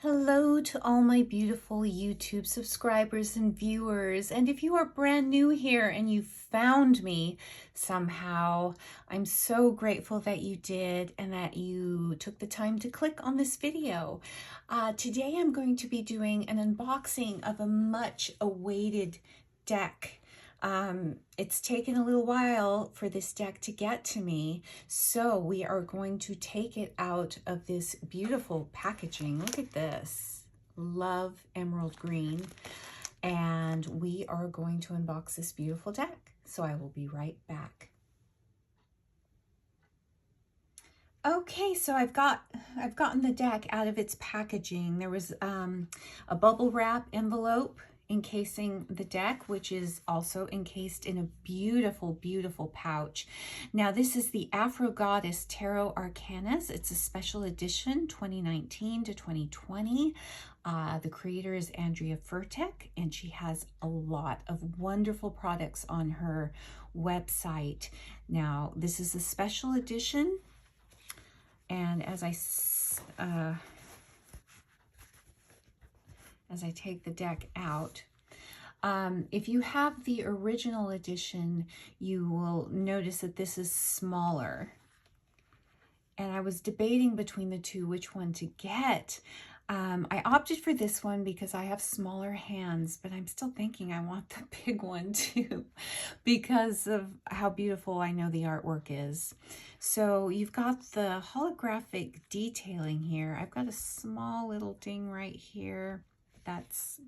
Hello to all my beautiful YouTube subscribers and viewers. And if you are brand new here and you found me somehow, I'm so grateful that you did and that you took the time to click on this video. Today I'm going to be doing an unboxing of a much awaited deck. It's taken a little while for this deck to get to me, so we are going to take it out of this beautiful packaging. Look at this. Love emerald green. And we are going to unbox this beautiful deck. So I will be right back. Okay, so I've gotten the deck out of its packaging. There was a bubble wrap envelope encasing the deck, which is also encased in a beautiful, beautiful pouch. Now, this is the Afro Goddess Tarot Arcanas. It's a special edition, 2019 to 2020. The creator is Andrea Furtick, and she has a lot of wonderful products on her website. Now, this is a special edition, and as I take the deck out, if you have the original edition, you will notice that this is smaller. And I was debating between the two which one to get. I opted for this one because I have smaller hands, but I'm still thinking I want the big one too because of how beautiful I know the artwork is. So you've got the holographic detailing here. I've got a small little ding right here. That's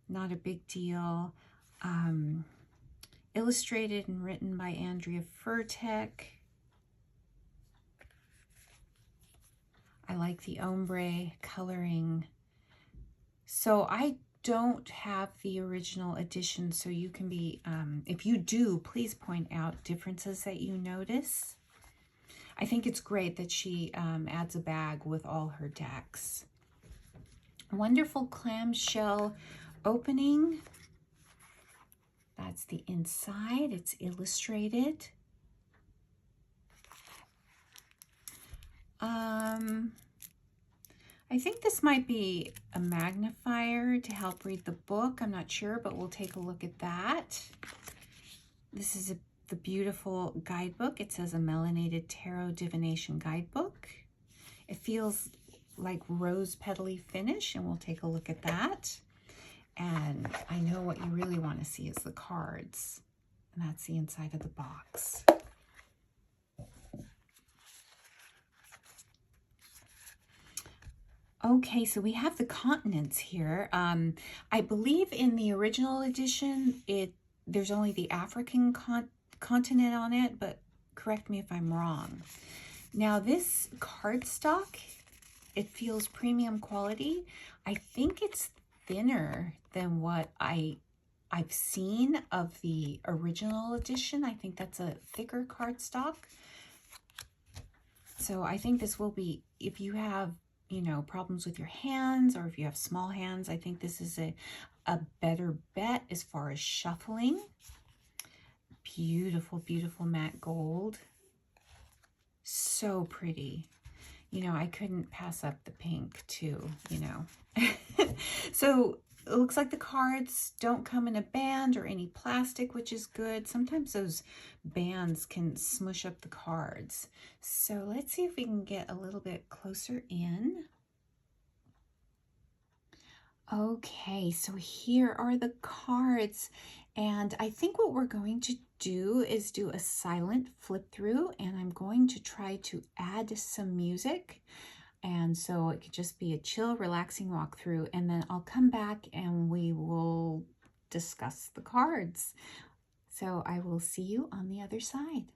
not a big deal. Illustrated and written by Andrea Furtick. I like the ombre coloring. So I don't have the original edition, so you can be, if you do, please point out differences that you notice. I think it's great that she adds a bag with all her decks. Wonderful clamshell opening. That's the inside. It's illustrated. I think this might be a magnifier to help read the book. I'm not sure, but we'll take a look at that. This is the beautiful guidebook. It says a melanated tarot divination guidebook. It feels like rose petally finish, and we'll take a look at that. And I know what you really want to see is the cards, and that's the inside of the box. Okay, so we have the continents here. I believe in the original edition, there's only the African continent on it, but correct me if I'm wrong. Now, this cardstock, it feels premium quality. I think it's thinner than what I've seen of the original edition. I think that's a thicker cardstock. So I think this will be, if you have, you know, problems with your hands, or if you have small hands, I think this is a better bet as far as shuffling. Beautiful, beautiful matte gold. So pretty. You know, I couldn't pass up the pink too, you know. So it looks like the cards don't come in a band or any plastic, which is good. Sometimes those bands can smush up the cards. So let's see if we can get a little bit closer in. Okay, so here are the cards. And I think what we're going to do is do a silent flip through, and I'm going to try to add some music. And so it could just be a chill, relaxing walkthrough, and then I'll come back and we will discuss the cards. So I will see you on the other side.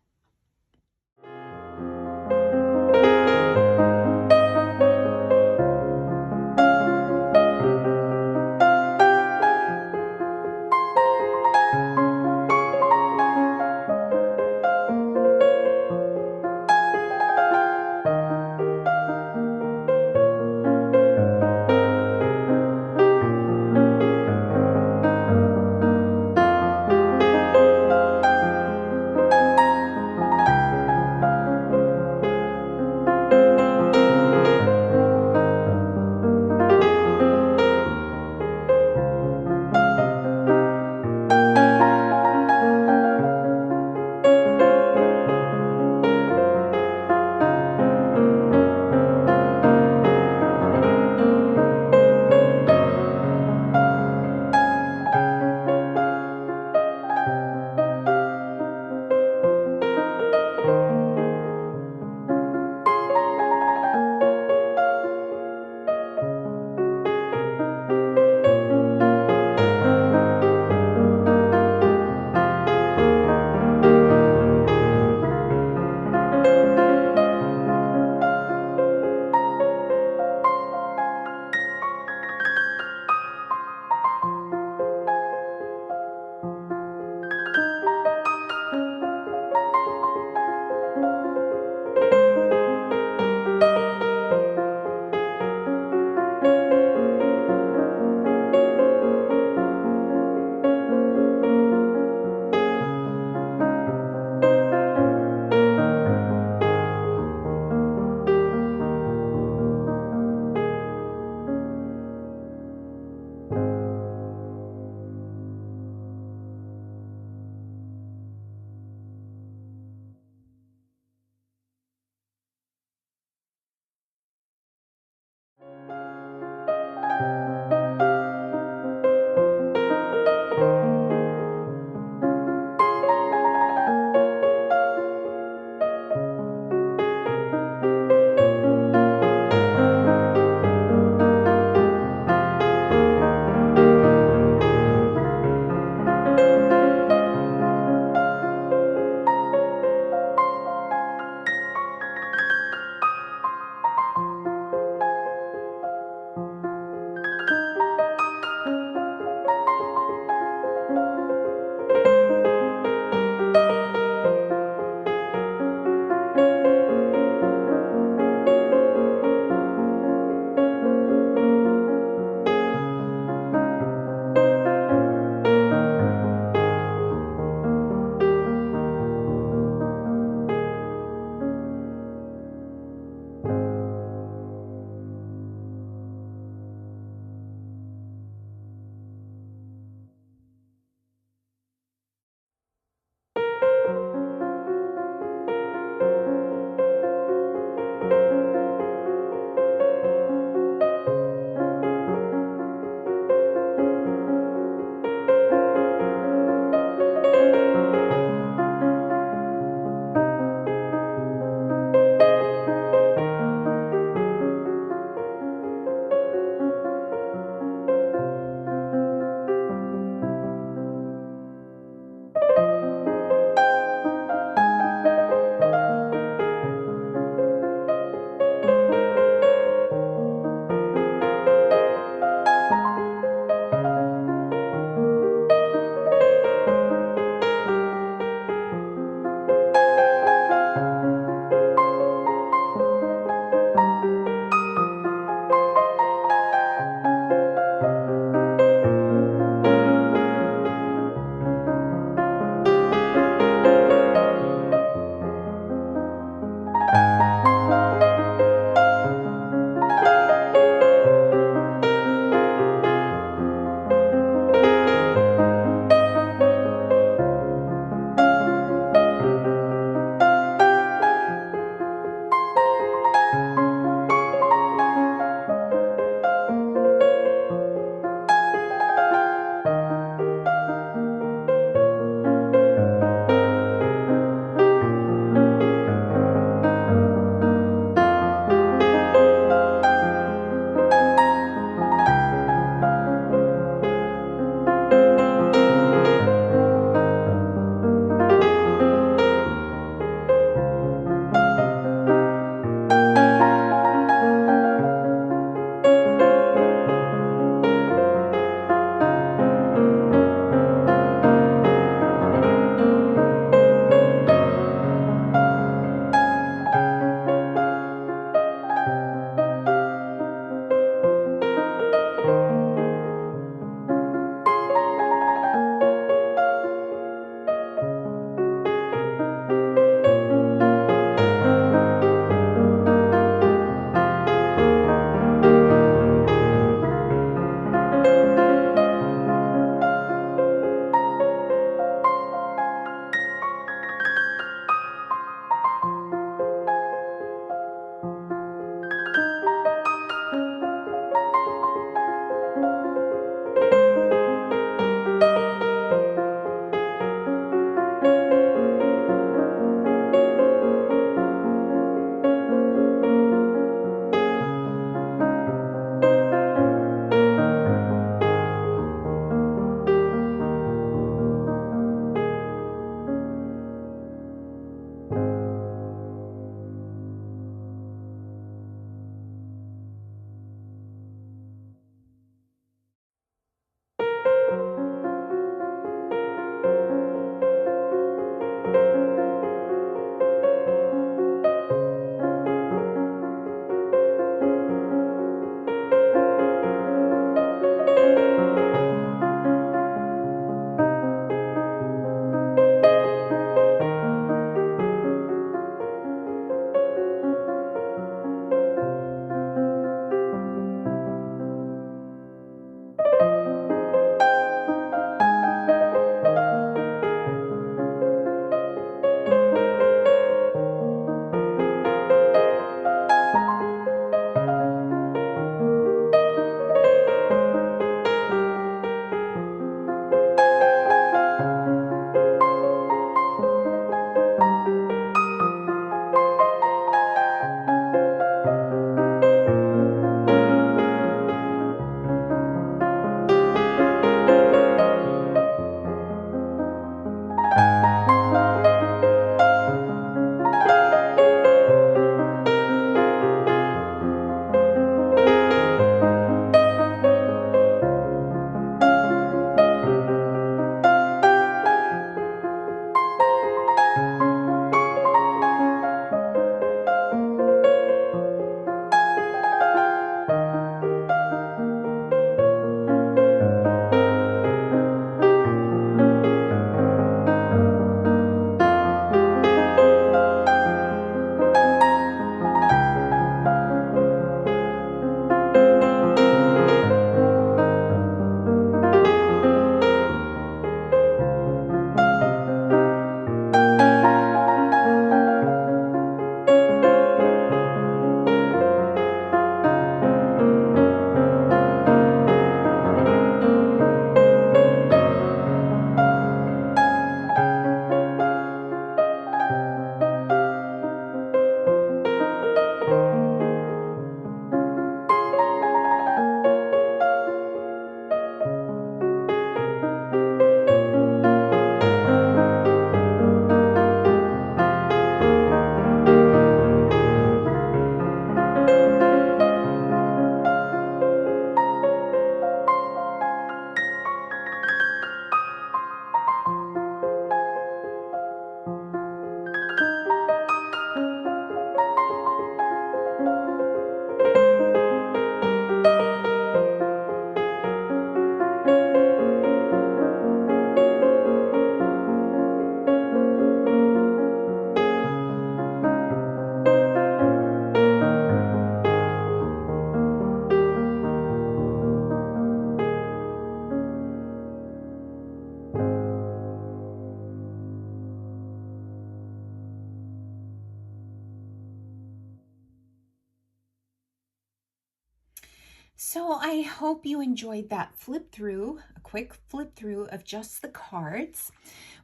So I hope you enjoyed that flip through, a quick flip through of just the cards.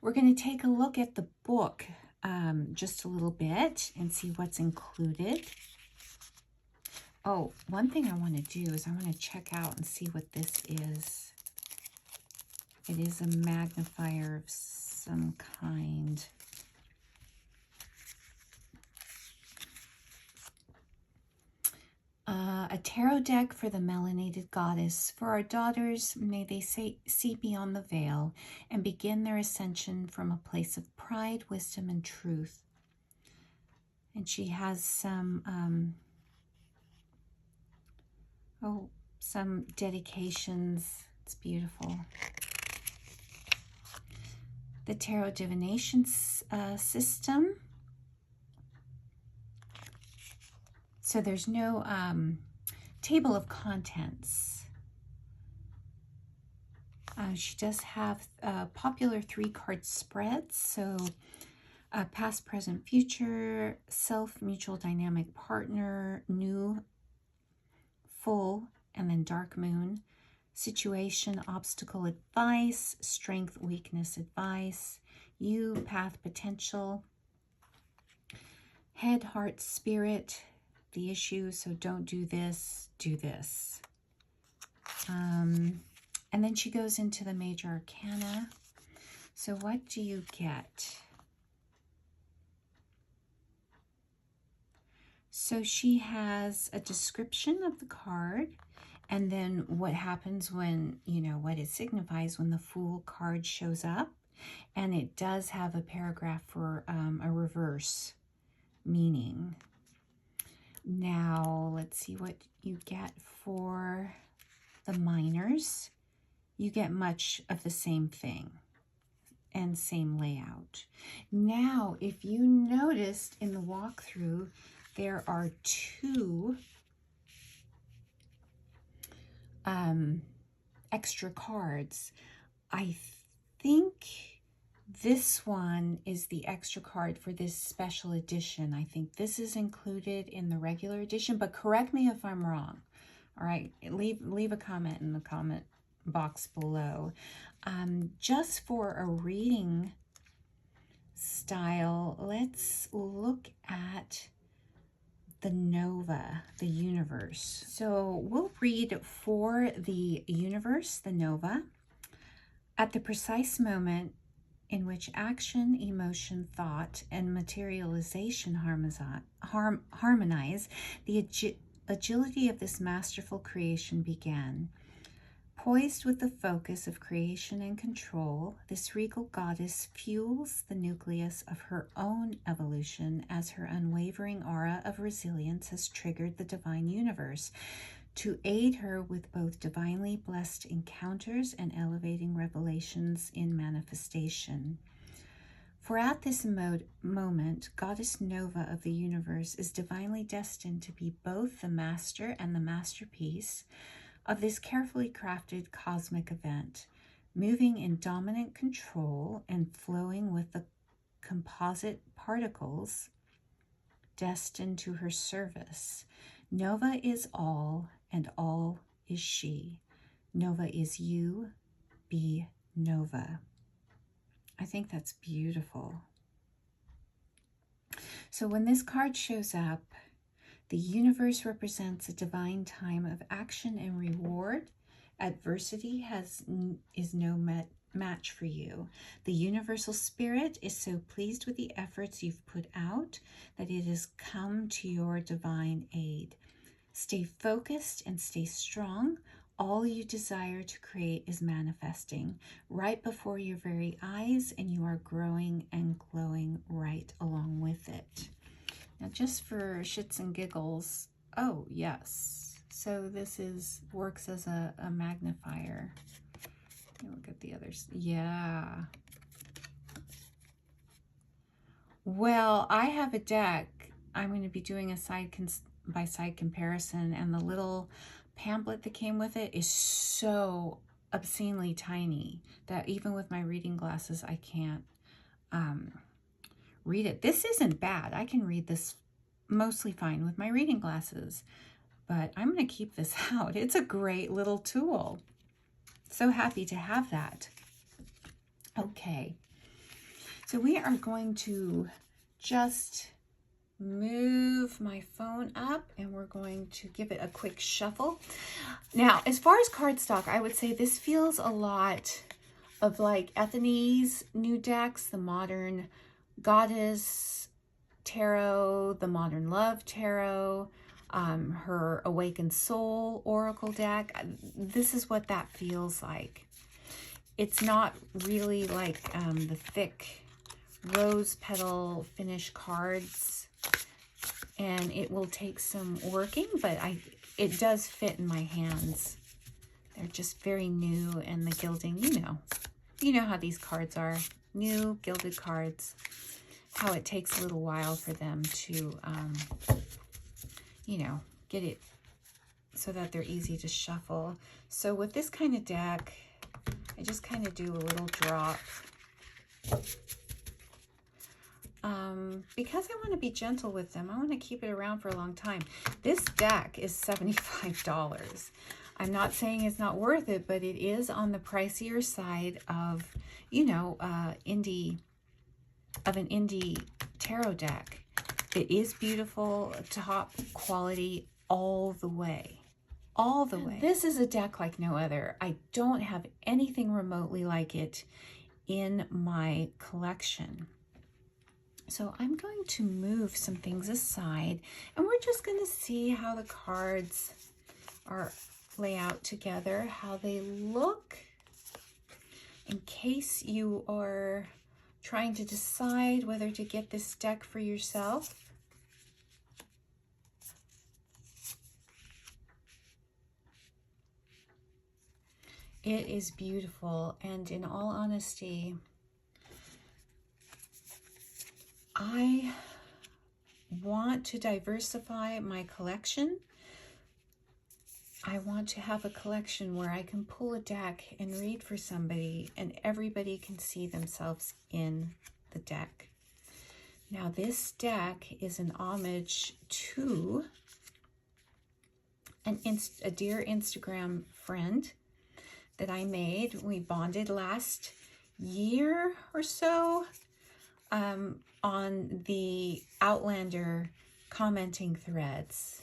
We're going to take a look at the book just a little bit and see what's included. Oh, one thing I want to do is I want to check out and see what this is. It is a magnifier of some kind. A tarot deck for the melanated goddess. For our daughters, may they see beyond the veil and begin their ascension from a place of pride, wisdom, and truth. And she has some dedications. It's beautiful. The tarot divination system. So there's no table of contents. She does have popular 3-card spreads. So past, present, future, self, mutual, dynamic, partner, new, full, and then dark moon. Situation, obstacle, advice, strength, weakness, advice, you, path, potential, head, heart, spirit, the issue. So don't do this, do this. And then she goes into the major arcana. So what do you get? So she has a description of the card, and then what happens when, what it signifies when the Fool card shows up. And it does have a paragraph for a reverse meaning. Now, let's see what you get for the minors. You get much of the same thing and same layout. Now, if you noticed in the walkthrough, there are 2 extra cards. I think this one is the extra card for this special edition. I think this is included in the regular edition, but correct me if I'm wrong. All right, leave a comment in the comment box below. Just for a reading style, let's look at the Nova, the universe. So we'll read for the universe, the Nova. At the precise moment in which action, emotion, thought, and materialization harmonize, the agility of this masterful creation began. Poised with the focus of creation and control, this regal goddess fuels the nucleus of her own evolution as her unwavering aura of resilience has triggered the divine universe to aid her with both divinely blessed encounters and elevating revelations in manifestation. For at this moment, Goddess Nova of the universe is divinely destined to be both the master and the masterpiece of this carefully crafted cosmic event, moving in dominant control and flowing with the composite particles destined to her service. Nova is all, and all is she. Nova is you, be Nova. I think that's beautiful. So when this card shows up, the universe represents a divine time of action and reward. Adversity is no match for you. The universal spirit is so pleased with the efforts you've put out that it has come to your divine aid. Stay focused and stay strong. All you desire to create is manifesting right before your very eyes, and you are growing and glowing right along with it. Now, just for shits and giggles, oh, yes. So this works as a magnifier. Look at the others. Yeah. Well, I have a deck. I'm going to be doing a side-by-side comparison, and the little pamphlet that came with it is so obscenely tiny that even with my reading glasses, I can't read it. This isn't bad. I can read this mostly fine with my reading glasses, but I'm going to keep this out. It's a great little tool. So happy to have that. Okay, so we are going to just move my phone up and we're going to give it a quick shuffle. Now, as far as cardstock, I would say this feels a lot of like Ethany's new decks, the Modern Goddess Tarot, the Modern Love Tarot, her Awakened Soul Oracle deck. This is what that feels like. It's not really like the thick rose petal finish cards, and it will take some working, but it does fit in my hands. They're just very new, and the gilding, you know how these cards are, new gilded cards, how it takes a little while for them to, get it so that they're easy to shuffle. So with this kind of deck, I just kind of do a little drop. Because I want to be gentle with them. I want to keep it around for a long time. This deck is $75. I'm not saying it's not worth it, but it is on the pricier side of, an indie tarot deck. It is beautiful, top quality all the way. All the way. This is a deck like no other. I don't have anything remotely like it in my collection. So I'm going to move some things aside, and we're just going to see how the cards lay out together, how they look, in case you are trying to decide whether to get this deck for yourself. It is beautiful, and in all honesty, I want to diversify my collection. I want to have a collection where I can pull a deck and read for somebody, and everybody can see themselves in the deck. Now, this deck is an homage to a dear Instagram friend that I made. We bonded last year or so on the Outlander commenting threads.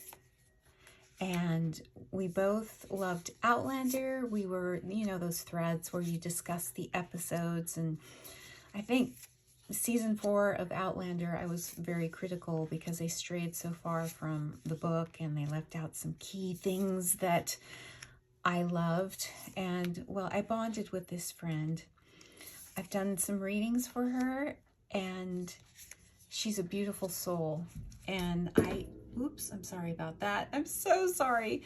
And we both loved Outlander. We were, those threads where you discuss the episodes. And I think season 4 of Outlander, I was very critical because they strayed so far from the book and they left out some key things that I loved. And well, I bonded with this friend. I've done some readings for her, and she's a beautiful soul. And oops, I'm sorry about that. I'm so sorry.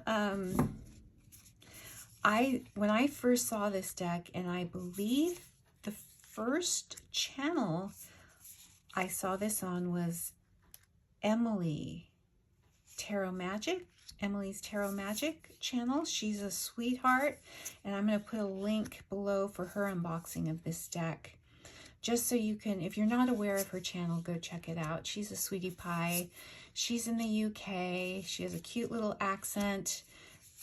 When I first saw this deck, and I believe the first channel I saw this on was Emily's Tarot Magic channel. She's a sweetheart, and I'm going to put a link below for her unboxing of this deck. Just so you can, if you're not aware of her channel, go check it out. She's a sweetie pie. She's in the UK. She has a cute little accent,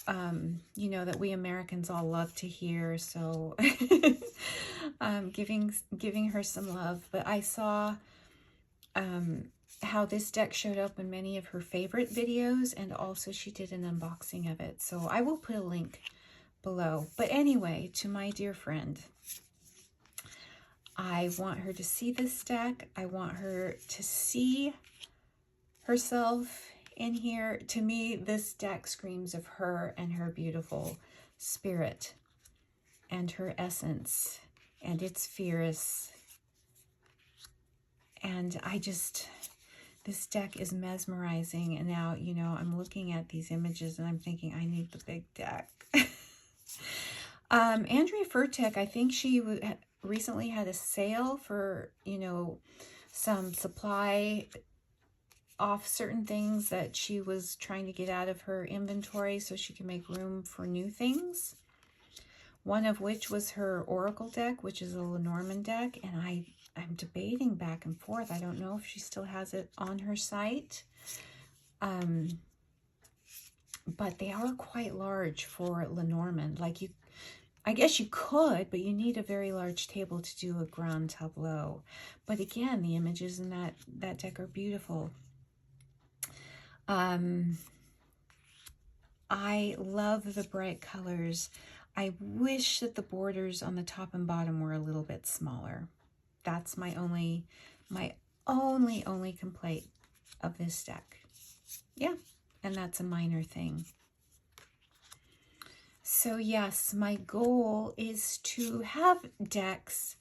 that we Americans all love to hear. So giving her some love. But I saw how this deck showed up in many of her favorite videos, and also she did an unboxing of it. So I will put a link below. But anyway, to my dear friend, I want her to see this deck. I want her to see herself in here. To me, this deck screams of her and her beautiful spirit and her essence, and it's fierce. And this deck is mesmerizing. And now, I'm looking at these images and I'm thinking, I need the big deck. Andrea Furtick, I think she recently had a sale for, some supply off certain things that she was trying to get out of her inventory so she can make room for new things. One of which was her Oracle deck, which is a Lenormand deck, and I'm debating back and forth. I don't know if she still has it on her site. but they are quite large for Lenormand. Like I guess you could, but you need a very large table to do a grand tableau. But again, the images in that deck are beautiful. I love the bright colors. I wish that the borders on the top and bottom were a little bit smaller. That's my only complaint of this deck. Yeah, and that's a minor thing. So yes, my goal is to have decks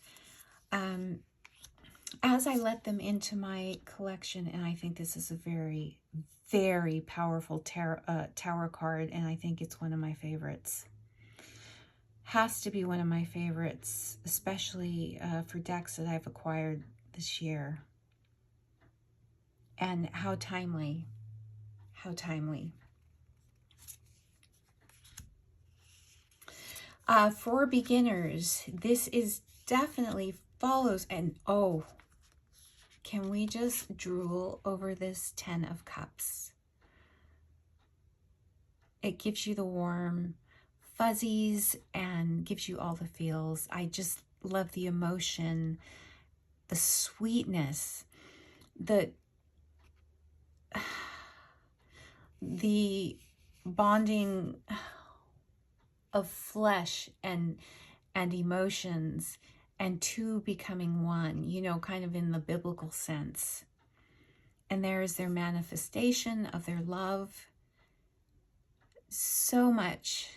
as I let them into my collection, and I think this is a very, very powerful tower card, and I think it's one of my favorites. Has to be one of my favorites, especially for decks that I've acquired this year. And how timely. How timely. For beginners, this is definitely follows, and oh, can we just drool over this 10 of Cups? It gives you the warm fuzzies and gives you all the feels. I just love the emotion, the sweetness, the bonding of flesh and emotions, and two becoming one, you know, kind of in the biblical sense. And there's their manifestation of their love. So much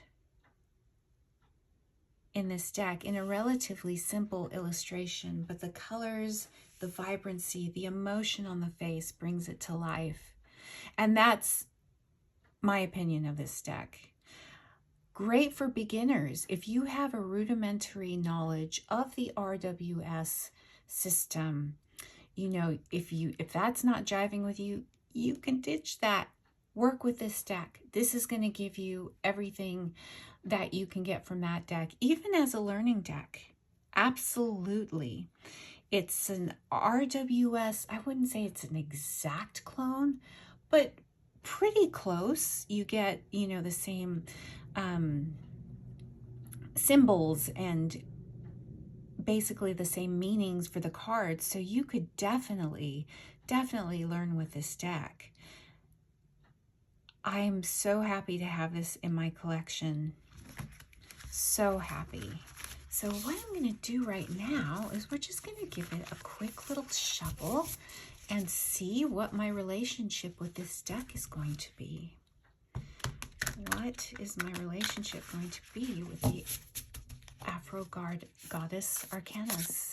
in this deck in a relatively simple illustration, but the colors, the vibrancy, the emotion on the face brings it to life. And that's my opinion of this deck. Great for beginners. If you have a rudimentary knowledge of the RWS system, you know, if that's not jiving with you, you can ditch that. Work with this deck. This is going to give you everything that you can get from that deck, even as a learning deck. Absolutely. It's an RWS, I wouldn't say it's an exact clone, but pretty close. You get, you know, the same symbols and basically the same meanings for the cards. So you could definitely learn with this deck. I am so happy to have this in my collection. So happy. So what I'm going to do right now is we're just going to give it a quick little shuffle and see what my relationship with this deck is going to be. What is my relationship going to be with the Afro Goddess Arcanas?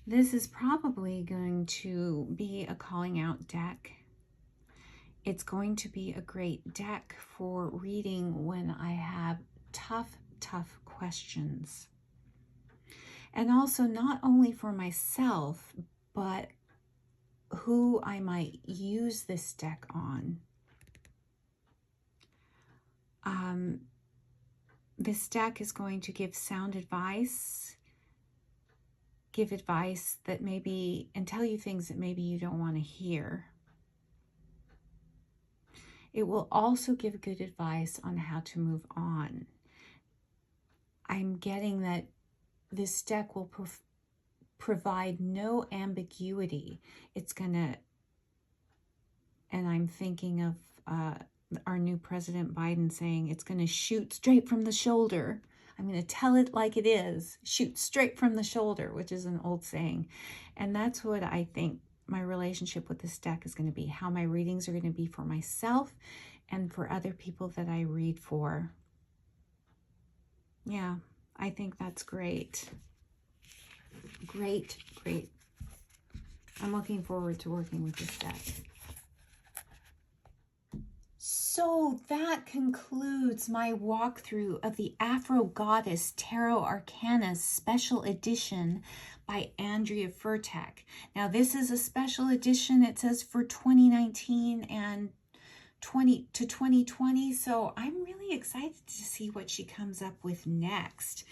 This is probably going to be a calling out deck. It's going to be a great deck for reading when I have tough questions. And also not only for myself, but who I might use this deck on. This deck is going to give sound advice, give advice that maybe, and tell you things that maybe you don't want to hear. It will also give good advice on how to move on. I'm getting that this deck will provide no ambiguity. It's gonna, and I'm thinking of our new President Biden saying it's gonna shoot straight from the shoulder. I'm going to tell it like it is, shoot straight from the shoulder, which is an old saying. And that's what I think my relationship with this deck is going to be, how my readings are going to be for myself and for other people that I read for. Yeah, I think that's great. Great, great. I'm looking forward to working with this deck. So that concludes my walkthrough of the Afro Goddess Tarot Arcanas Special Edition by Andrea Furtick. Now this is a special edition, it says for 2019 and 2020, so I'm really excited to see what she comes up with next.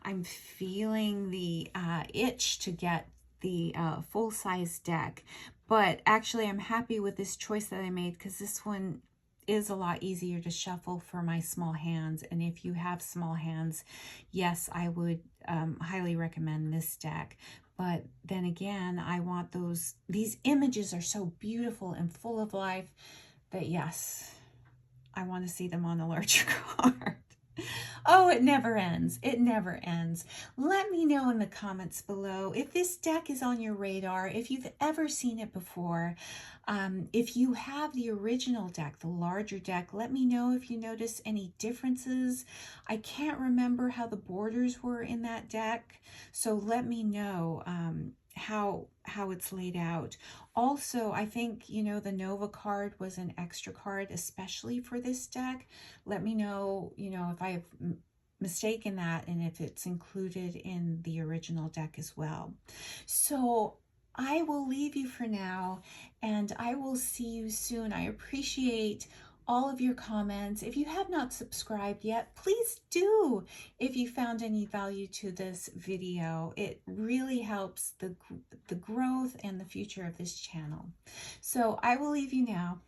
I'm feeling the itch to get the full-size deck, but actually I'm happy with this choice that I made because this one is a lot easier to shuffle for my small hands. And if you have small hands, yes, I would highly recommend this deck. But then again, I want these images are so beautiful and full of life that yes, I want to see them on a larger card. Oh, it never ends. It never ends. Let me know in the comments below if this deck is on your radar, if you've ever seen it before. If you have the original deck, the larger deck, let me know if you notice any differences. I can't remember how the borders were in that deck, so let me know how it's laid out. Also, I think, you know, the Nova card was an extra card, especially for this deck. Let me know, you know, if I've mistaken that and if it's included in the original deck as well. So I will leave you for now and I will see you soon. I appreciate all of your comments. If you have not subscribed yet, please do. If you found any value to this video, it really helps the growth and the future of this channel. So I will leave you now,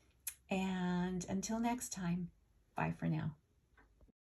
and until next time, bye for now.